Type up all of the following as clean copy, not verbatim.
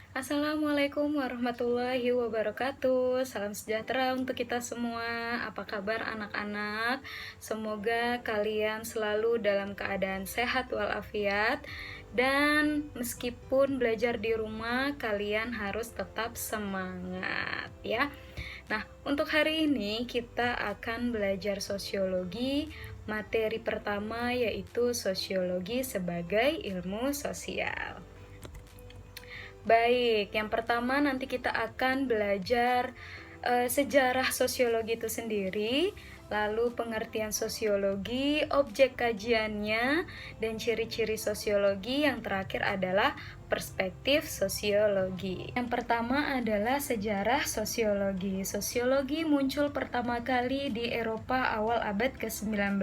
Assalamualaikum warahmatullahi wabarakatuh. Salam sejahtera untuk kita semua. Apa kabar anak-anak? Semoga kalian selalu dalam keadaan sehat walafiat. Dan meskipun belajar di rumah, kalian harus tetap semangat ya. Nah, untuk hari ini kita akan belajar sosiologi. Materi pertama yaitu sosiologi sebagai ilmu sosial. Baik, yang pertama nanti kita akan belajar sejarah sosiologi itu sendiri, lalu pengertian sosiologi, objek kajiannya, dan ciri-ciri sosiologi. Yang terakhir adalah perspektif sosiologi. Yang pertama adalah sejarah sosiologi. Sosiologi muncul pertama kali di Eropa awal abad ke-19,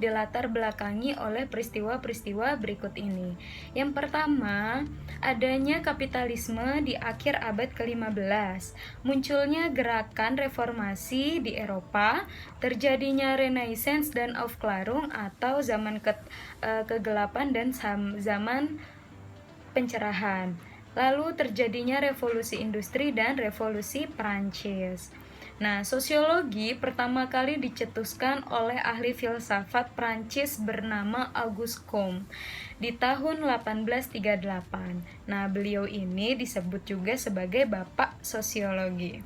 dilatar belakangi oleh peristiwa-peristiwa berikut ini. Yang pertama, adanya kapitalisme di akhir abad ke-15, munculnya gerakan reformasi di Eropa, terjadinya Renaissance dan Aufklärung atau zaman kegelapan dan zaman pencerahan. Lalu terjadinya revolusi industri dan revolusi Prancis. Nah, sosiologi pertama kali dicetuskan oleh ahli filsafat Prancis bernama Auguste Comte di tahun 1838. Nah, beliau ini disebut juga sebagai bapak sosiologi.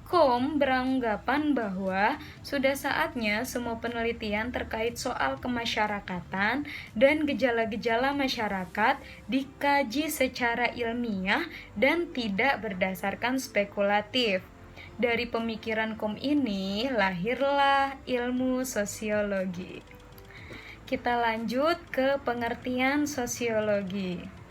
Comte beranggapan bahwa sudah saatnya semua penelitian terkait soal kemasyarakatan dan gejala-gejala masyarakat dikaji secara ilmiah dan tidak berdasarkan spekulatif. Dari pemikiran Comte ini lahirlah ilmu sosiologi. Kita lanjut ke pengertian sosiologi.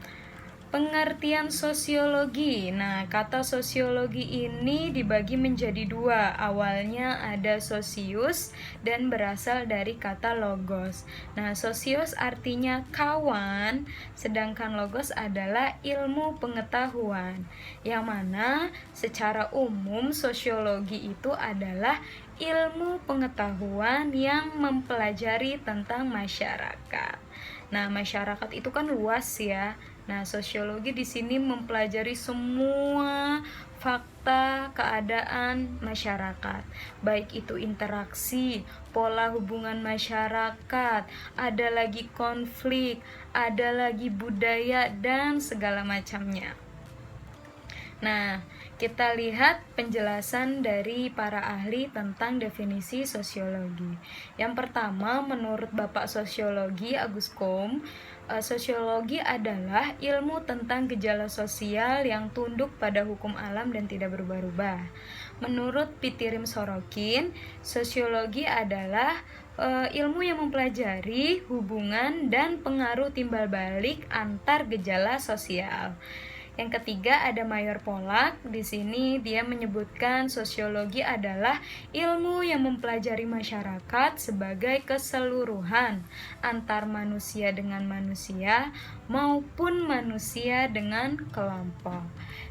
Pengertian sosiologi. Nah, kata sosiologi ini dibagi menjadi dua. Awalnya ada sosius dan berasal dari kata logos. Nah, sosius artinya kawan, sedangkan logos adalah ilmu pengetahuan. Yang mana secara umum sosiologi itu adalah ilmu pengetahuan yang mempelajari tentang masyarakat. Nah, masyarakat itu kan luas ya. Nah, sosiologi di sini mempelajari semua fakta keadaan masyarakat, baik itu interaksi, pola hubungan masyarakat, ada lagi konflik, ada lagi budaya, dan segala macamnya. Nah, kita lihat penjelasan dari para ahli tentang definisi sosiologi. Yang pertama, menurut Bapak Sosiologi Auguste Comte, sosiologi adalah ilmu tentang gejala sosial yang tunduk pada hukum alam dan tidak berubah-ubah. Menurut Pitirim Sorokin, sosiologi adalah ilmu yang mempelajari hubungan dan pengaruh timbal balik antar gejala sosial. Yang ketiga ada Mayor Pollack. Di sini dia menyebutkan sosiologi adalah ilmu yang mempelajari masyarakat sebagai keseluruhan antar manusia dengan manusia maupun manusia dengan kelompok.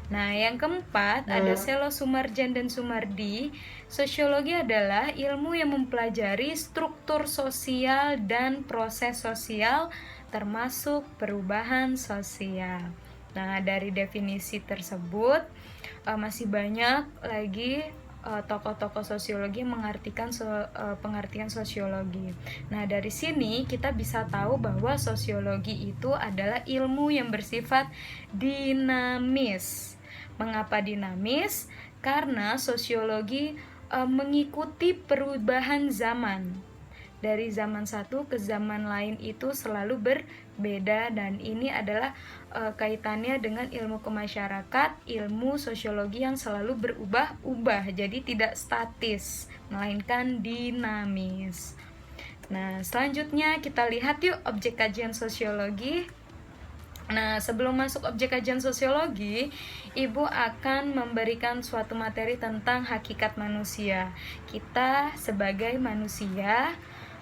Nah, yang keempat ada Selo Sumarjan dan Sumardi. Sosiologi adalah ilmu yang mempelajari struktur sosial dan proses sosial termasuk perubahan sosial. Nah, dari definisi tersebut masih banyak lagi tokoh-tokoh sosiologi yang mengartikan pengertian sosiologi. Nah, dari sini kita bisa tahu bahwa sosiologi itu adalah ilmu yang bersifat dinamis. Mengapa dinamis? Karena sosiologi mengikuti perubahan zaman. Dari zaman satu ke zaman lain itu selalu berbeda, dan ini adalah kaitannya dengan ilmu kemasyarakat, ilmu sosiologi yang selalu berubah-ubah, jadi tidak statis, melainkan dinamis. Nah, selanjutnya kita lihat yuk objek kajian sosiologi. Nah, sebelum masuk objek kajian sosiologi, Ibu akan memberikan suatu materi tentang hakikat manusia. Kita sebagai manusia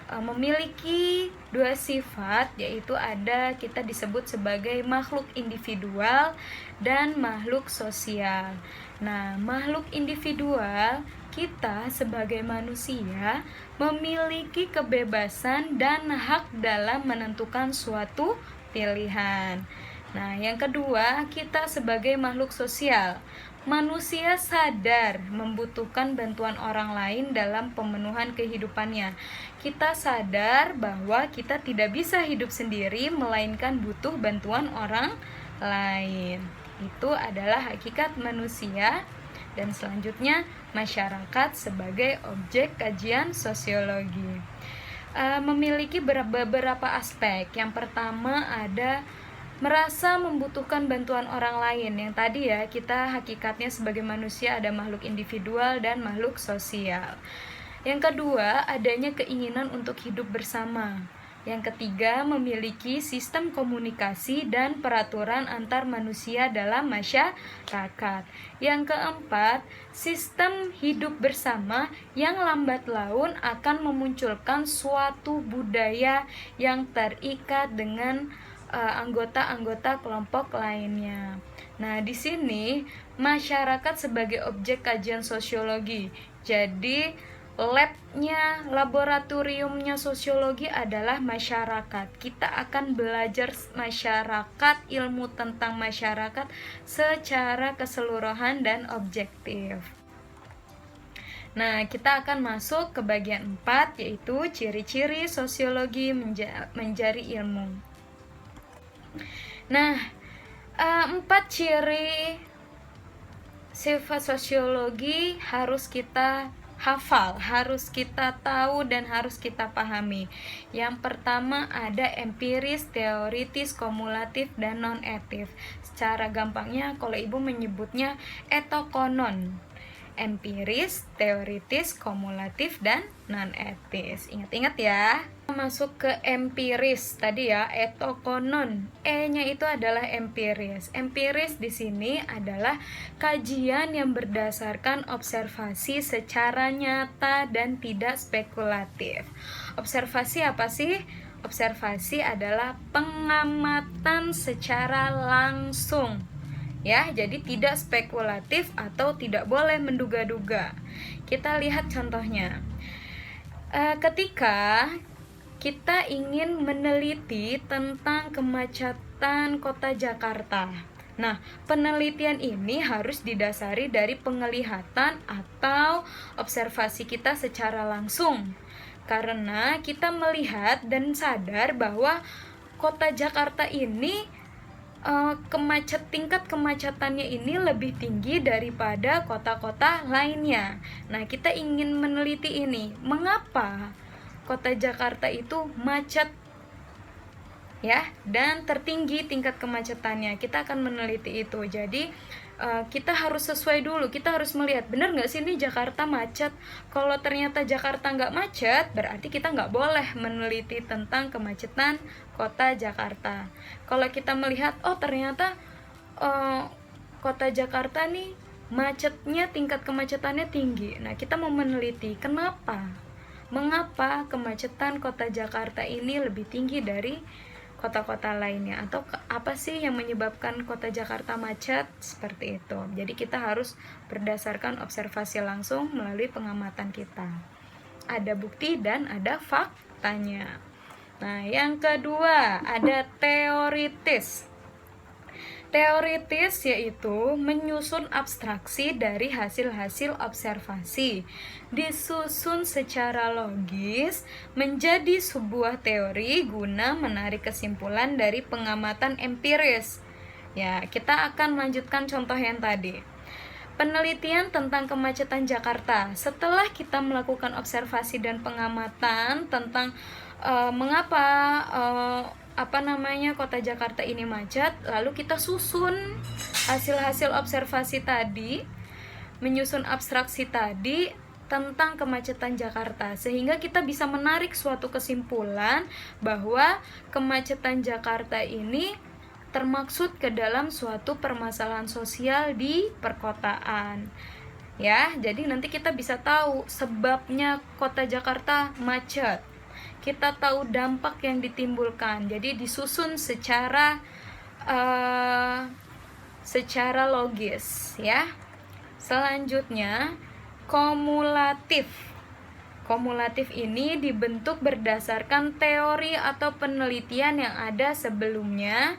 memiliki dua sifat, yaitu kita disebut sebagai makhluk individual dan makhluk sosial. Nah, makhluk individual, kita sebagai manusia memiliki kebebasan dan hak dalam menentukan suatu pilihan. Nah, yang kedua, kita sebagai makhluk sosial. Manusia sadar membutuhkan bantuan orang lain dalam pemenuhan kehidupannya. Kita sadar bahwa kita tidak bisa hidup sendiri, melainkan butuh bantuan orang lain. Itu adalah hakikat manusia. Dan selanjutnya, masyarakat sebagai objek kajian sosiologi. Memiliki beberapa aspek. Yang pertama ada merasa membutuhkan bantuan orang lain. Yang tadi ya, kita hakikatnya sebagai manusia ada makhluk individual dan makhluk sosial. Yang kedua, adanya keinginan untuk hidup bersama. Yang ketiga, memiliki sistem komunikasi dan peraturan antar manusia dalam masyarakat. Yang keempat, sistem hidup bersama yang lambat laun akan memunculkan suatu budaya yang terikat dengan anggota-anggota kelompok lainnya. Nah, di sini masyarakat sebagai objek kajian sosiologi. Jadi, labnya, laboratoriumnya sosiologi adalah masyarakat. Kita akan belajar masyarakat, ilmu tentang masyarakat secara keseluruhan dan objektif. Nah, kita akan masuk ke bagian 4, yaitu ciri-ciri sosiologi mencari ilmu. Nah, 4 ciri sifat sosiologi harus kita hafal, harus kita tahu dan harus kita pahami. Yang pertama ada empiris, teoritis, kumulatif, dan non-etif. Secara gampangnya kalau ibu menyebutnya etokonon. Empiris, teoritis, kumulatif, dan non-etis. Ingat-ingat ya. Masuk ke empiris tadi ya, etokonon. E-nya itu adalah empiris. Empiris di sini adalah kajian yang berdasarkan observasi secara nyata dan tidak spekulatif. Observasi apa sih? Observasi adalah pengamatan secara langsung. Ya, jadi tidak spekulatif atau tidak boleh menduga-duga. Kita lihat contohnya. Ketika kita ingin meneliti tentang kemacetan kota Jakarta. Nah, penelitian ini harus didasari dari penglihatan atau observasi kita secara langsung. Karena kita melihat dan sadar bahwa kota Jakarta ini tingkat kemacetannya ini lebih tinggi daripada kota-kota lainnya. Nah, kita ingin meneliti ini. Mengapa kota Jakarta itu macet? Ya, dan tertinggi tingkat kemacetannya. Kita akan meneliti itu. Jadi, kita harus sesuai dulu. Kita harus melihat, benar nggak sih ini Jakarta macet? Kalau ternyata Jakarta nggak macet, berarti kita nggak boleh meneliti tentang kemacetan kota Jakarta. Kalau kita melihat, oh ternyata kota Jakarta nih macetnya, tingkat kemacetannya tinggi. Nah, kita mau meneliti kenapa? Mengapa kemacetan kota Jakarta ini lebih tinggi dari kota-kota lainnya, atau apa sih yang menyebabkan kota Jakarta macet? Seperti itu. Jadi kita harus berdasarkan observasi langsung melalui pengamatan kita. Ada bukti dan ada faktanya. Nah, yang kedua ada teoritis. Teoritis yaitu menyusun abstraksi dari hasil-hasil observasi, disusun secara logis menjadi sebuah teori guna menarik kesimpulan dari pengamatan empiris. Ya, kita akan melanjutkan contoh yang tadi. Penelitian tentang kemacetan Jakarta. Setelah kita melakukan observasi dan pengamatan tentang mengapa kota Jakarta ini macet, lalu kita susun hasil-hasil observasi tadi, menyusun abstraksi tadi tentang kemacetan Jakarta, sehingga kita bisa menarik suatu kesimpulan bahwa kemacetan Jakarta ini termaksud ke dalam suatu permasalahan sosial di perkotaan. Ya, jadi nanti kita bisa tahu sebabnya kota Jakarta macet. Kita tahu dampak yang ditimbulkan. Jadi disusun secara logis, ya. Selanjutnya, kumulatif. Kumulatif ini dibentuk berdasarkan teori atau penelitian yang ada sebelumnya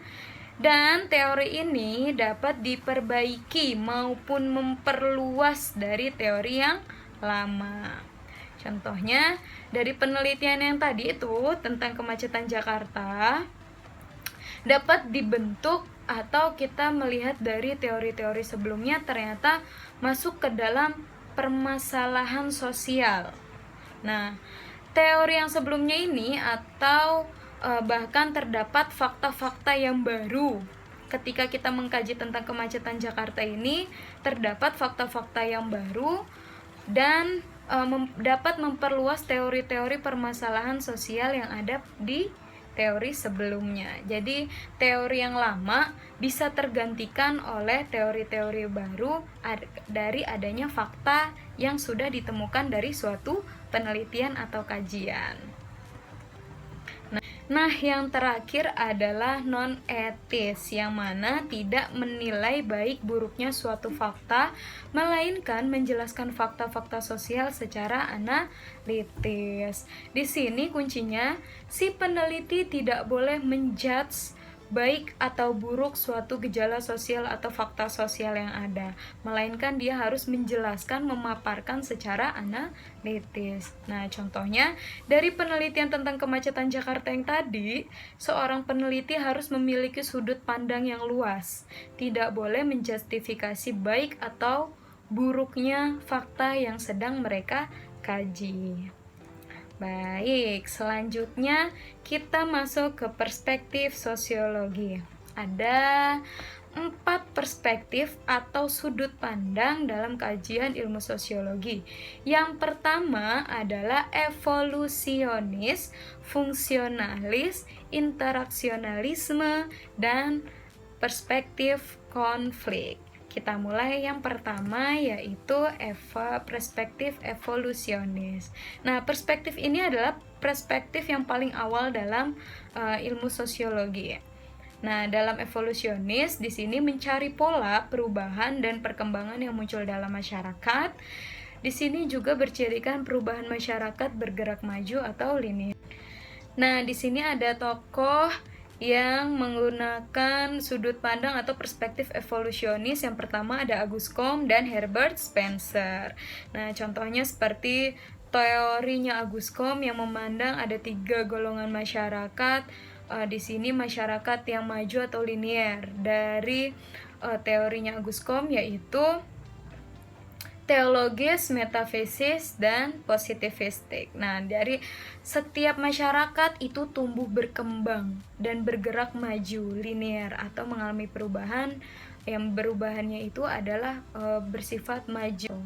Dan teori ini dapat diperbaiki maupun memperluas dari teori yang lama. Contohnya, dari penelitian yang tadi itu tentang kemacetan Jakarta, dapat dibentuk atau kita melihat dari teori-teori sebelumnya ternyata masuk ke dalam permasalahan sosial. Nah, teori yang sebelumnya ini atau bahkan terdapat fakta-fakta yang baru. Ketika kita mengkaji tentang kemacetan Jakarta ini, terdapat fakta-fakta yang baru dan dapat memperluas teori-teori permasalahan sosial yang ada di teori sebelumnya. Jadi, teori yang lama bisa tergantikan oleh teori-teori baru dari adanya fakta yang sudah ditemukan dari suatu penelitian atau kajian. Nah, yang terakhir adalah non-etis, yang mana tidak menilai baik buruknya suatu fakta, melainkan menjelaskan fakta-fakta sosial secara analitis. Di sini kuncinya, si peneliti tidak boleh menjudge baik atau buruk suatu gejala sosial atau fakta sosial yang ada, melainkan dia harus menjelaskan, memaparkan secara analitis. Nah, contohnya dari penelitian tentang kemacetan Jakarta yang tadi, seorang peneliti harus memiliki sudut pandang yang luas, tidak boleh menjustifikasi baik atau buruknya fakta yang sedang mereka kaji. Baik, selanjutnya kita masuk ke perspektif sosiologi. Ada 4 perspektif atau sudut pandang dalam kajian ilmu sosiologi. Yang pertama adalah evolusionis, fungsionalis, interaksionalisme, dan perspektif konflik. Kita mulai yang pertama, yaitu perspektif evolusionis. Nah, perspektif ini adalah perspektif yang paling awal dalam ilmu sosiologi. Nah, dalam evolusionis di sini mencari pola perubahan dan perkembangan yang muncul dalam masyarakat. Di sini juga bercirikan perubahan masyarakat bergerak maju atau linear. Nah, di sini ada tokoh yang menggunakan sudut pandang atau perspektif evolusionis. Yang pertama ada Auguste Comte dan Herbert Spencer. Nah, contohnya seperti teorinya Auguste Comte yang memandang ada 3 golongan masyarakat. Di sini masyarakat yang maju atau linear. Dari teorinya Auguste Comte yaitu teologis, metafisik, dan positivistik. Nah, dari setiap masyarakat itu tumbuh berkembang dan bergerak maju, linear atau mengalami perubahan. Yang perubahannya itu adalah bersifat maju.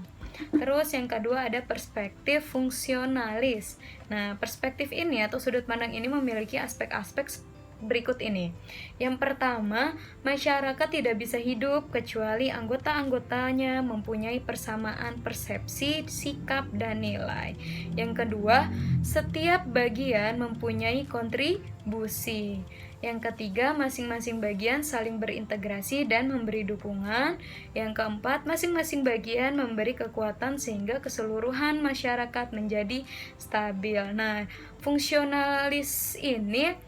Terus yang kedua ada perspektif fungsionalis. Nah, perspektif ini atau sudut pandang ini memiliki aspek-aspek berikut ini. Yang pertama, masyarakat tidak bisa hidup kecuali anggota-anggotanya mempunyai persamaan persepsi, sikap, dan nilai. Yang kedua, setiap bagian mempunyai kontribusi. Yang ketiga, masing-masing bagian saling berintegrasi dan memberi dukungan. Yang keempat, masing-masing bagian memberi kekuatan sehingga keseluruhan masyarakat menjadi stabil. Nah, fungsionalis ini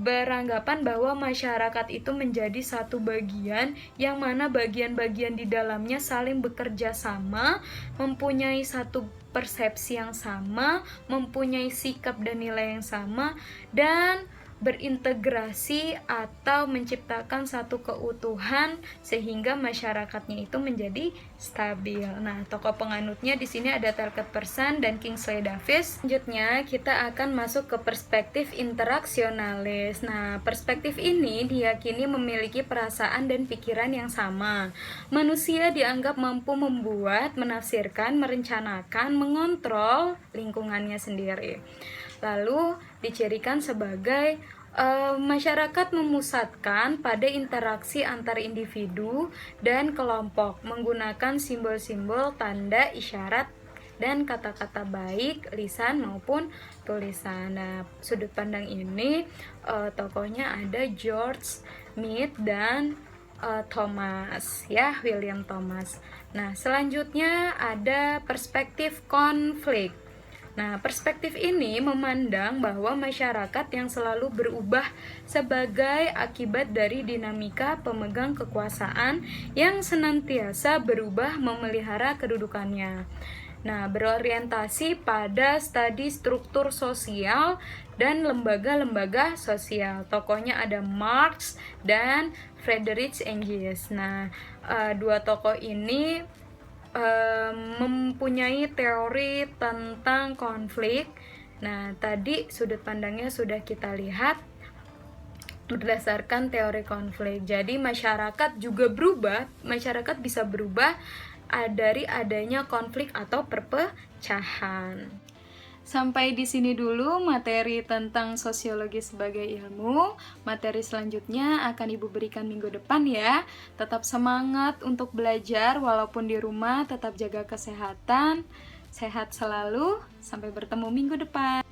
beranggapan bahwa masyarakat itu menjadi satu bagian yang mana bagian-bagian di dalamnya saling bekerja sama, mempunyai satu persepsi yang sama, mempunyai sikap dan nilai yang sama, dan berintegrasi atau menciptakan satu keutuhan sehingga masyarakatnya itu menjadi stabil. Nah, tokoh penganutnya di sini ada Talcott Persson dan Kingsley Davis. Selanjutnya kita akan masuk ke perspektif interaksionalis. Nah, perspektif ini diyakini memiliki perasaan dan pikiran yang sama. Manusia dianggap mampu membuat, menafsirkan, merencanakan, mengontrol lingkungannya sendiri. Lalu dicirikan sebagai masyarakat memusatkan pada interaksi antar individu dan kelompok menggunakan simbol-simbol, tanda, isyarat, dan kata-kata baik, lisan maupun tulisan. Nah, sudut pandang ini tokohnya ada George Mead dan Thomas, ya, William Thomas. Nah, selanjutnya ada perspektif konflik. Nah, perspektif ini memandang bahwa masyarakat yang selalu berubah sebagai akibat dari dinamika pemegang kekuasaan yang senantiasa berubah memelihara kedudukannya. Nah, berorientasi pada studi struktur sosial dan lembaga-lembaga sosial. Tokohnya ada Marx dan Friedrich Engels. Nah, dua tokoh ini mempunyai teori tentang konflik. Nah, tadi sudut pandangnya sudah kita lihat berdasarkan teori konflik. Jadi masyarakat juga berubah, masyarakat bisa berubah dari adanya konflik atau perpecahan. Sampai di sini dulu materi tentang sosiologi sebagai ilmu. Materi selanjutnya akan Ibu berikan minggu depan ya. Tetap semangat untuk belajar walaupun di rumah, tetap jaga kesehatan. Sehat selalu, sampai bertemu minggu depan.